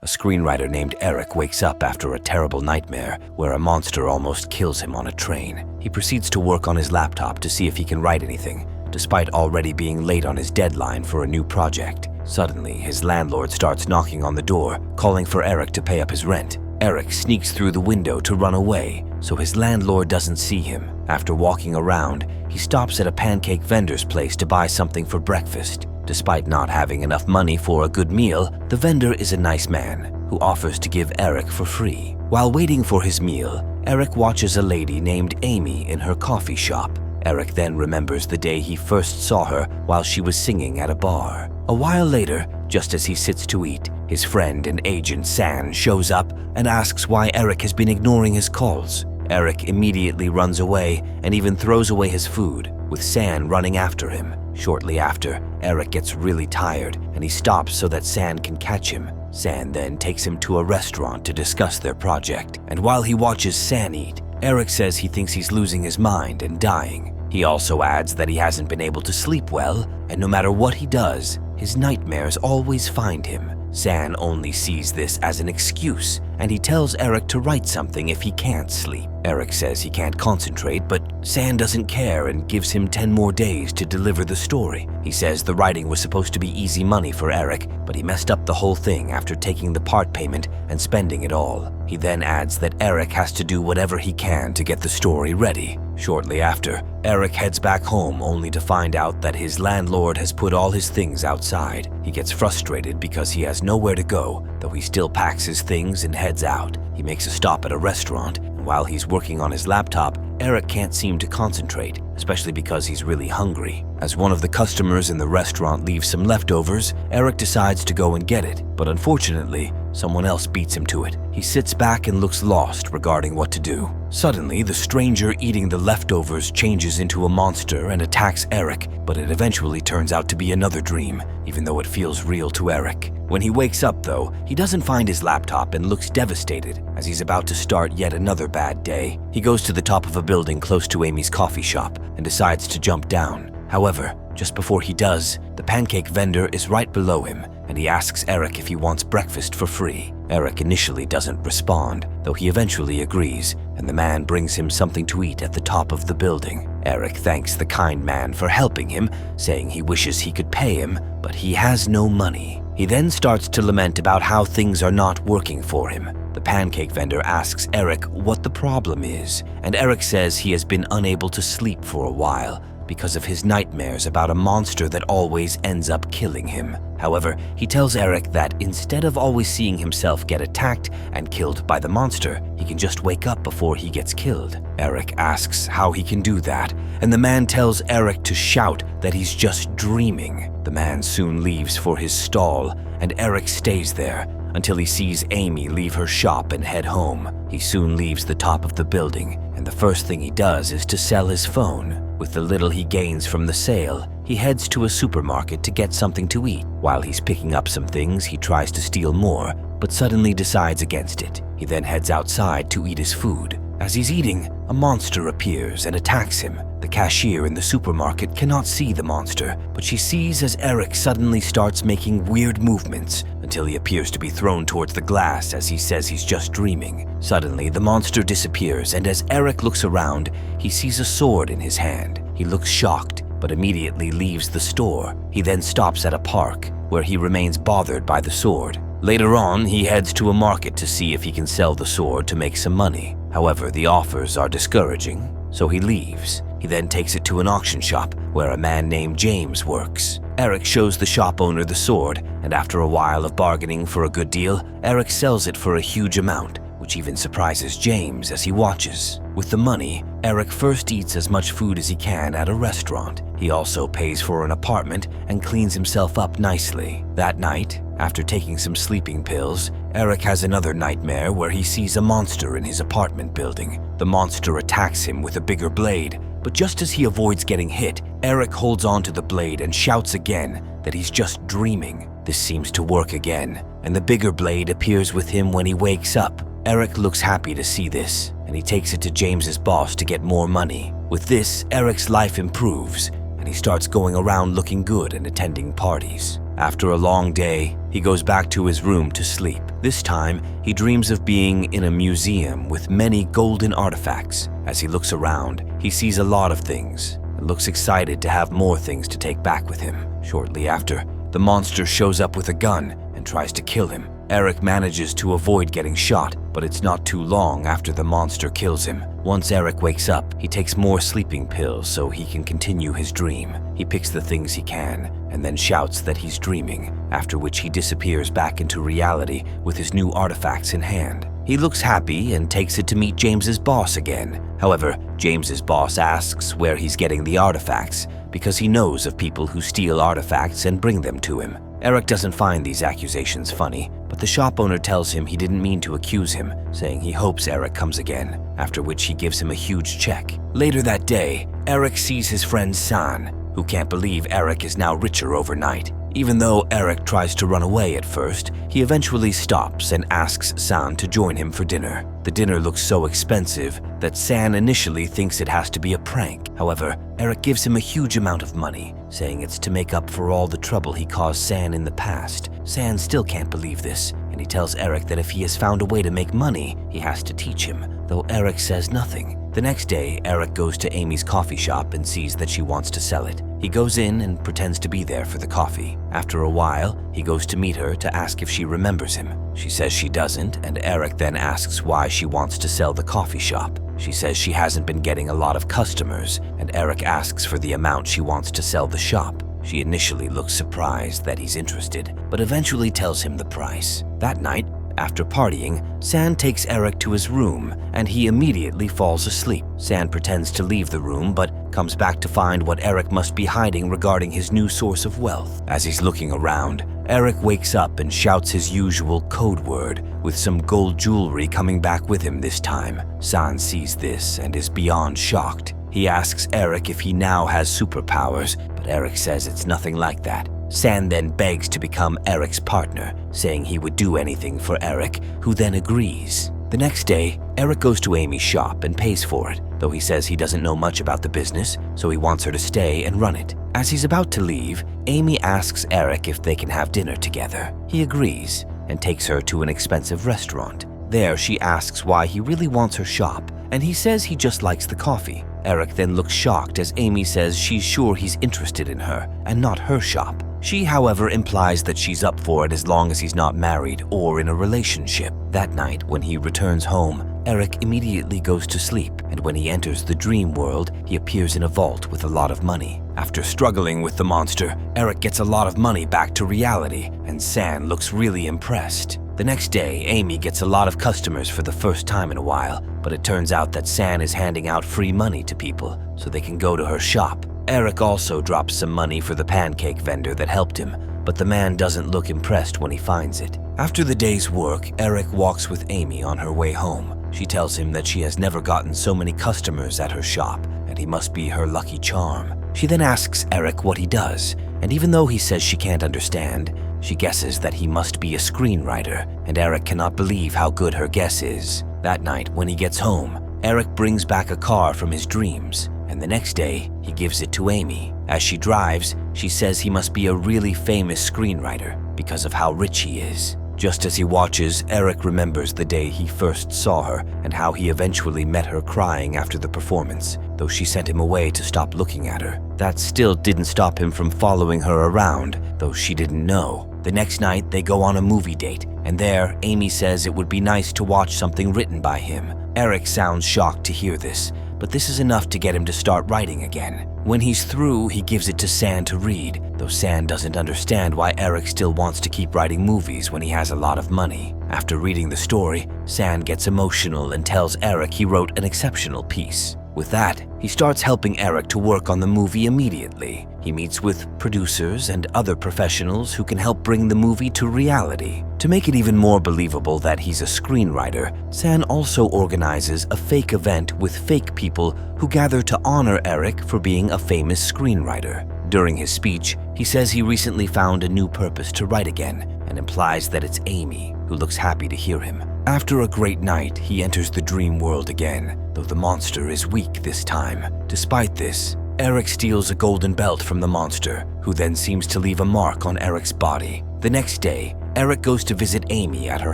A screenwriter named Eric wakes up after a terrible nightmare where a monster almost kills him on a train. He proceeds to work on his laptop to see if he can write anything, despite already being late on his deadline for a new project. Suddenly, his landlord starts knocking on the door, calling for Eric to pay up his rent. Eric sneaks through the window to run away, so his landlord doesn't see him. After walking around, he stops at a pancake vendor's place to buy something for breakfast. Despite not having enough money for a good meal, the vendor is a nice man who offers to give Eric for free. While waiting for his meal, Eric watches a lady named Amy in her coffee shop. Eric then remembers the day he first saw her while she was singing at a bar. A while later, just as he sits to eat, his friend and agent San shows up and asks why Eric has been ignoring his calls. Eric immediately runs away and even throws away his food, with San running after him. Shortly after, Eric gets really tired and he stops so that San can catch him. San then takes him to a restaurant to discuss their project, and while he watches San eat, Eric says he thinks he's losing his mind and dying. He also adds that he hasn't been able to sleep well, and no matter what he does, his nightmares always find him. San only sees this as an excuse, and he tells Eric to write something if he can't sleep. Eric says he can't concentrate, but San doesn't care and gives him 10 more days to deliver the story. He says the writing was supposed to be easy money for Eric, but he messed up the whole thing after taking the part payment and spending it all. He then adds that Eric has to do whatever he can to get the story ready. Shortly after, Eric heads back home only to find out that his landlord has put all his things outside. He gets frustrated because he has nowhere to go, though he still packs his things and heads out. He makes a stop at a restaurant, and while he's working on his laptop, Eric can't seem to concentrate, especially because he's really hungry. As one of the customers in the restaurant leaves some leftovers, Eric decides to go and get it, but unfortunately, someone else beats him to it. He sits back and looks lost regarding what to do. Suddenly, the stranger eating the leftovers changes into a monster and attacks Eric, but it eventually turns out to be another dream, even though it feels real to Eric. When he wakes up, though, he doesn't find his laptop and looks devastated as he's about to start yet another bad day. He goes to the top of a building close to Amy's coffee shop and decides to jump down. However, just before he does, the pancake vendor is right below him, and he asks Eric if he wants breakfast for free. Eric initially doesn't respond, though he eventually agrees, and the man brings him something to eat at the top of the building. Eric thanks the kind man for helping him, saying he wishes he could pay him, but he has no money. He then starts to lament about how things are not working for him. The pancake vendor asks Eric what the problem is, and Eric says he has been unable to sleep for a while because of his nightmares about a monster that always ends up killing him. However, he tells Eric that instead of always seeing himself get attacked and killed by the monster, he can just wake up before he gets killed. Eric asks how he can do that, and the man tells Eric to shout that he's just dreaming. The man soon leaves for his stall, and Eric stays there until he sees Amy leave her shop and head home. He soon leaves the top of the building, and the first thing he does is to sell his phone. With the little he gains from the sale, he heads to a supermarket to get something to eat. While he's picking up some things, he tries to steal more, but suddenly decides against it. He then heads outside to eat his food. As he's eating, a monster appears and attacks him. The cashier in the supermarket cannot see the monster, but she sees as Eric suddenly starts making weird movements until he appears to be thrown towards the glass as he says he's just dreaming. Suddenly, the monster disappears, and as Eric looks around, he sees a sword in his hand. He looks shocked, but immediately leaves the store. He then stops at a park, where he remains bothered by the sword. Later on, he heads to a market to see if he can sell the sword to make some money. However, the offers are discouraging, so he leaves. He then takes it to an auction shop where a man named James works. Eric shows the shop owner the sword, and after a while of bargaining for a good deal, Eric sells it for a huge amount, which even surprises James as he watches. With the money, Eric first eats as much food as he can at a restaurant. He also pays for an apartment and cleans himself up nicely. That night, after taking some sleeping pills, Eric has another nightmare where he sees a monster in his apartment building. The monster attacks him with a bigger blade, but just as he avoids getting hit, Eric holds on to the blade and shouts again that he's just dreaming. This seems to work again, and the bigger blade appears with him when he wakes up. Eric looks happy to see this, and he takes it to James's boss to get more money. With this, Eric's life improves, and he starts going around looking good and attending parties. After a long day, he goes back to his room to sleep. This time, he dreams of being in a museum with many golden artifacts. As he looks around, he sees a lot of things and looks excited to have more things to take back with him. Shortly after, the monster shows up with a gun and tries to kill him. Eric manages to avoid getting shot, but it's not too long after the monster kills him. Once Eric wakes up, he takes more sleeping pills so he can continue his dream. He picks the things he can and then shouts that he's dreaming, after which he disappears back into reality with his new artifacts in hand. He looks happy and takes it to meet James's boss again. However, James's boss asks where he's getting the artifacts because he knows of people who steal artifacts and bring them to him. Eric doesn't find these accusations funny, but the shop owner tells him he didn't mean to accuse him, saying he hopes Eric comes again, after which he gives him a huge check. Later that day, Eric sees his friend San, who can't believe Eric is now richer overnight. Even though Eric tries to run away at first, he eventually stops and asks San to join him for dinner. The dinner looks so expensive that San initially thinks it has to be a prank. However, Eric gives him a huge amount of money, saying it's to make up for all the trouble he caused San in the past. San still can't believe this, and he tells Eric that if he has found a way to make money, he has to teach him, though Eric says nothing. The next day, Eric goes to Amy's coffee shop and sees that she wants to sell it. He goes in and pretends to be there for the coffee. After a while, he goes to meet her to ask if she remembers him. She says she doesn't, and Eric then asks why she wants to sell the coffee shop. She says she hasn't been getting a lot of customers, and Eric asks for the amount she wants to sell the shop. She initially looks surprised that he's interested, but eventually tells him the price. That night, after partying, San takes Eric to his room, and he immediately falls asleep. San pretends to leave the room, but comes back to find what Eric must be hiding regarding his new source of wealth. As he's looking around, Eric wakes up and shouts his usual code word, with some gold jewelry coming back with him this time. San sees this and is beyond shocked. He asks Eric if he now has superpowers, but Eric says it's nothing like that. San then begs to become Eric's partner, saying he would do anything for Eric, who then agrees. The next day, Eric goes to Amy's shop and pays for it, though he says he doesn't know much about the business, so he wants her to stay and run it. As he's about to leave, Amy asks Eric if they can have dinner together. He agrees and takes her to an expensive restaurant. There, she asks why he really wants her shop, and he says he just likes the coffee. Eric then looks shocked as Amy says she's sure he's interested in her and not her shop. She, however, implies that she's up for it as long as he's not married or in a relationship. That night, when he returns home, Eric immediately goes to sleep, and when he enters the dream world, he appears in a vault with a lot of money. After struggling with the monster, Eric gets a lot of money back to reality, and San looks really impressed. The next day, Amy gets a lot of customers for the first time in a while, but it turns out that San is handing out free money to people so they can go to her shop. Eric also drops some money for the pancake vendor that helped him, but the man doesn't look impressed when he finds it. After the day's work, Eric walks with Amy on her way home. She tells him that she has never gotten so many customers at her shop, and he must be her lucky charm. She then asks Eric what he does, and even though he says she can't understand, she guesses that he must be a screenwriter, and Eric cannot believe how good her guess is. That night, when he gets home, Eric brings back a car from his dreams, and the next day, he gives it to Amy. As she drives, she says he must be a really famous screenwriter because of how rich he is. Just as he watches, Eric remembers the day he first saw her and how he eventually met her crying after the performance, though she sent him away to stop looking at her. That still didn't stop him from following her around, though she didn't know. The next night, they go on a movie date, and there, Amy says it would be nice to watch something written by him. Eric sounds shocked to hear this, but this is enough to get him to start writing again. When he's through, he gives it to San to read, though San doesn't understand why Eric still wants to keep writing movies when he has a lot of money. After reading the story, San gets emotional and tells Eric he wrote an exceptional piece. With that, he starts helping Eric to work on the movie immediately. He meets with producers and other professionals who can help bring the movie to reality. To make it even more believable that he's a screenwriter, San also organizes a fake event with fake people who gather to honor Eric for being a famous screenwriter. During his speech, he says he recently found a new purpose to write again and implies that it's Amy, who looks happy to hear him. After a great night, he enters the dream world again, though the monster is weak this time. Despite this, Eric steals a golden belt from the monster, who then seems to leave a mark on Eric's body. The next day, Eric goes to visit Amy at her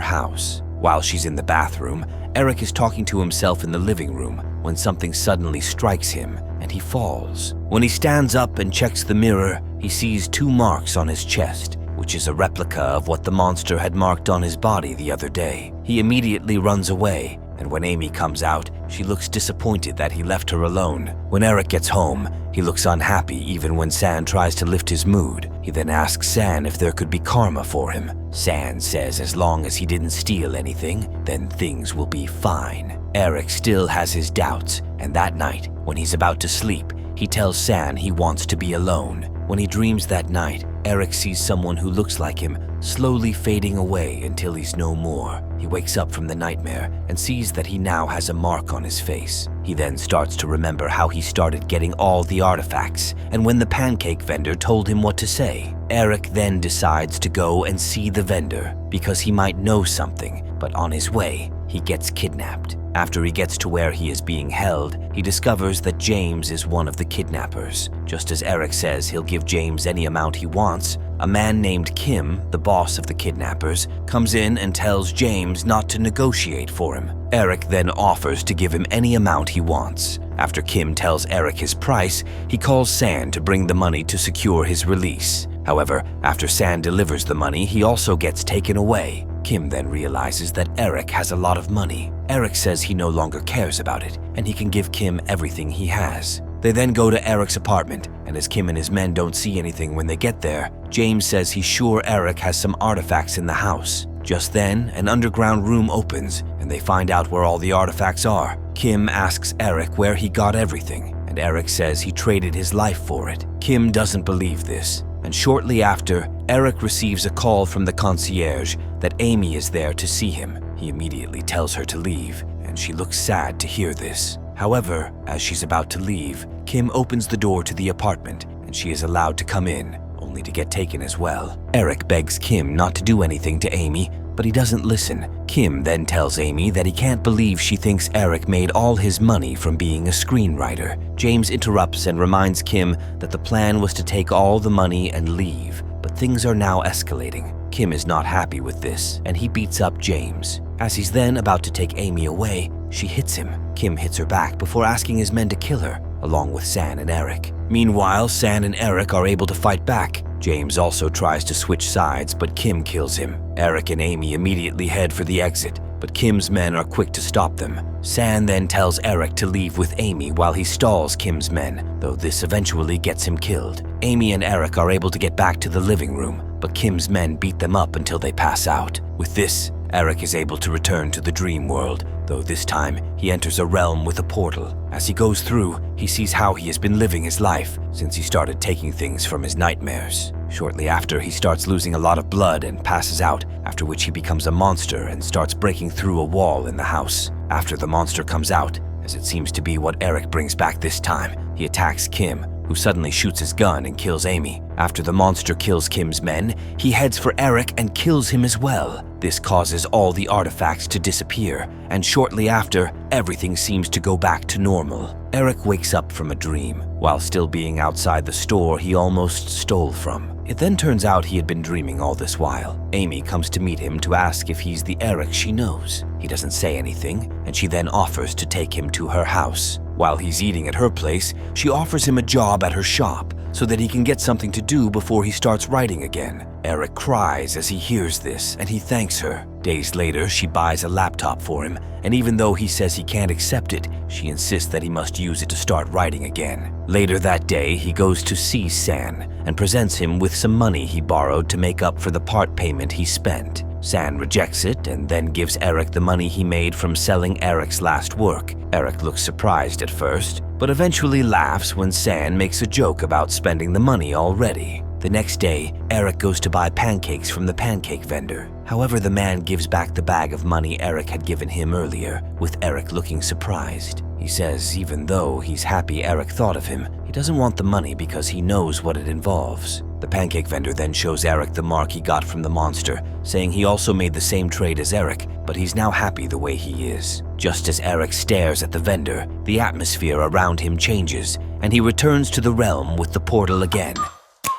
house. While she's in the bathroom, Eric is talking to himself in the living room when something suddenly strikes him and he falls. When he stands up and checks the mirror, he sees 2 marks on his chest, which is a replica of what the monster had marked on his body the other day. He immediately runs away, and when Amy comes out, she looks disappointed that he left her alone. When Eric gets home, he looks unhappy even when San tries to lift his mood. He then asks San if there could be karma for him. San says as long as he didn't steal anything, then things will be fine. Eric still has his doubts, and that night, when he's about to sleep, he tells San he wants to be alone. When he dreams that night, Eric sees someone who looks like him slowly fading away until he's no more. He wakes up from the nightmare and sees that he now has a mark on his face. He then starts to remember how he started getting all the artifacts, and when the pancake vendor told him what to say. Eric then decides to go and see the vendor because he might know something, but on his way, he gets kidnapped. After he gets to where he is being held, he discovers that James is one of the kidnappers. Just as Eric says he'll give James any amount he wants, a man named Kim, the boss of the kidnappers, comes in and tells James not to negotiate for him. Eric then offers to give him any amount he wants. After Kim tells Eric his price, he calls San to bring the money to secure his release. However, after San delivers the money, he also gets taken away. Kim then realizes that Eric has a lot of money. Eric says he no longer cares about it, and he can give Kim everything he has. They then go to Eric's apartment, and as Kim and his men don't see anything when they get there, James says he's sure Eric has some artifacts in the house. Just then, an underground room opens, and they find out where all the artifacts are. Kim asks Eric where he got everything, and Eric says he traded his life for it. Kim doesn't believe this, and shortly after, Eric receives a call from the concierge that Amy is there to see him. He immediately tells her to leave, and she looks sad to hear this. However, as she's about to leave, Kim opens the door to the apartment, and she is allowed to come in, only to get taken as well. Eric begs Kim not to do anything to Amy, but he doesn't listen. Kim then tells Amy that he can't believe she thinks Eric made all his money from being a screenwriter. James interrupts and reminds Kim that the plan was to take all the money and leave, but things are now escalating. Kim is not happy with this, and he beats up James. As he's then about to take Amy away, she hits him. Kim hits her back before asking his men to kill her, along with San and Eric. Meanwhile, San and Eric are able to fight back. James also tries to switch sides, but Kim kills him. Eric and Amy immediately head for the exit, but Kim's men are quick to stop them. San then tells Eric to leave with Amy while he stalls Kim's men, though this eventually gets him killed. Amy and Eric are able to get back to the living room, but Kim's men beat them up until they pass out. With this, Eric is able to return to the dream world, though this time he enters a realm with a portal. As he goes through, he sees how he has been living his life since he started taking things from his nightmares. Shortly after, he starts losing a lot of blood and passes out, after which he becomes a monster and starts breaking through a wall in the house. After the monster comes out, as it seems to be what Eric brings back this time, he attacks Kim, who suddenly shoots his gun and kills Amy. After the monster kills Kim's men, he heads for Eric and kills him as well. This causes all the artifacts to disappear, and shortly after, everything seems to go back to normal. Eric wakes up from a dream, while still being outside the store he almost stole from. It then turns out he had been dreaming all this while. Amy comes to meet him to ask if he's the Eric she knows. He doesn't say anything, and she then offers to take him to her house. While he's eating at her place, she offers him a job at her shop so that he can get something to do before he starts writing again. Eric cries as he hears this, and he thanks her. Days later, she buys a laptop for him, and even though he says he can't accept it, she insists that he must use it to start writing again. Later that day, he goes to see San and presents him with some money he borrowed to make up for the part payment he spent. San rejects it and then gives Eric the money he made from selling Eric's last work. Eric looks surprised at first, but eventually laughs when San makes a joke about spending the money already. The next day, Eric goes to buy pancakes from the pancake vendor. However, the man gives back the bag of money Eric had given him earlier, with Eric looking surprised. He says even though he's happy Eric thought of him, he doesn't want the money because he knows what it involves. The pancake vendor then shows Eric the mark he got from the monster, saying he also made the same trade as Eric, but he's now happy the way he is. Just as Eric stares at the vendor, the atmosphere around him changes, and he returns to the realm with the portal again.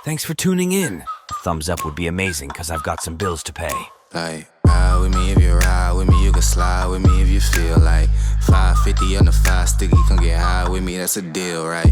Thanks for tuning in. A thumbs up would be amazing because I've got some bills to pay. Like, ride with me if you ride with me, you can slide with me if you feel like 550 on the 5 sticky, come get high with me, that's a deal, right?